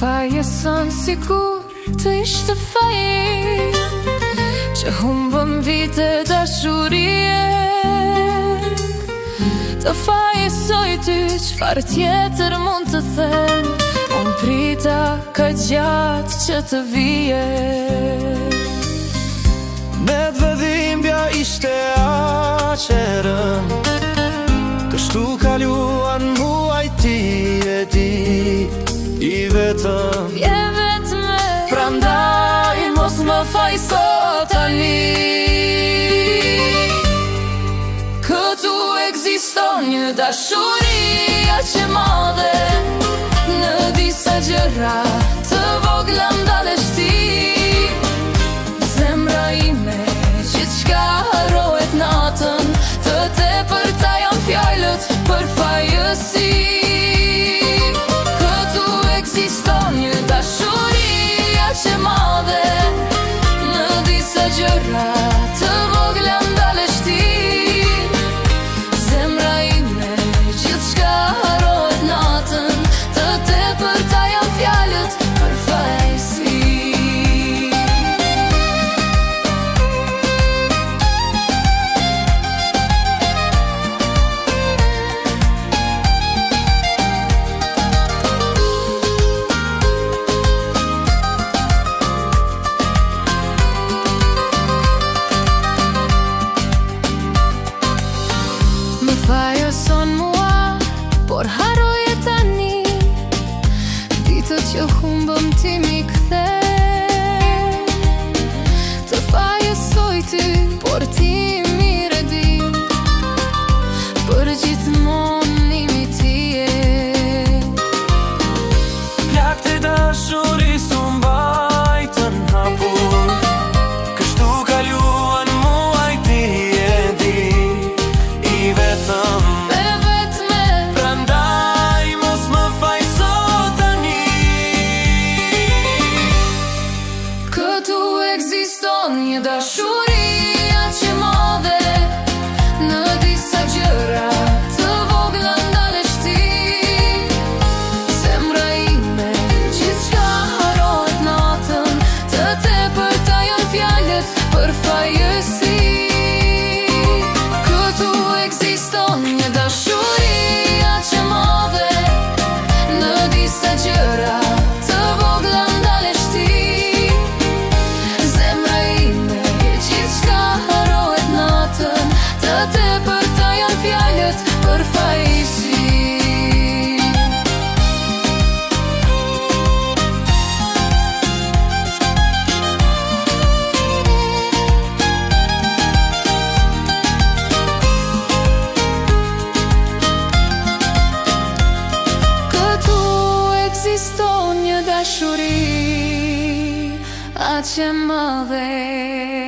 faje son sikur të ishte faje që humbëm vite dashurie. Të faje soj ty qfar tjetër mund të them, unë prita ka gjatë që të vije. Me dhëdhimbja ishte aqerën, kështu kaluan muaj ti e di i vetëm. Je vetme, prandaj mos më faj sot tani. Këtu ekziston një dashuria që madhe, në disa gjëra të vogla ndalesh ti. Zemra ime gjithçka harohet natën, të tepërta janë fjalët për fajësi. Këtu ekziston një dashuria që madhe, në disa gjëra të vogla ndalesh ti. Zemra ime gjithçka harohet natën, të tepërta janë fjalët për fajësi. Fajo son mua, por haroje tani ditët që humbëm ti mi kthe. Të fajesoj ty, por ti mire di, për gjithmonë nimi ti je. Plak të dashuris u mbajtën hapur, kështu kaluan muaj ti e di i vetëm. Me vetme, Prandaj mos më faj sot tani. këtu ekziston një dashuria që madhe, në disa gjëra të vogla ndalesh ti. Zemra ime gjithçka harohet natën, të tepërta janë fjalët për fajësi. Këtu ekziston një dashuria që madhe, në disa gjëra të vogla ndalesh ti. Zemra ime gjithçka harohet natën, të tepërta janë fjalët për fajësi. Këtu ekziston një dashuri aq e madhe.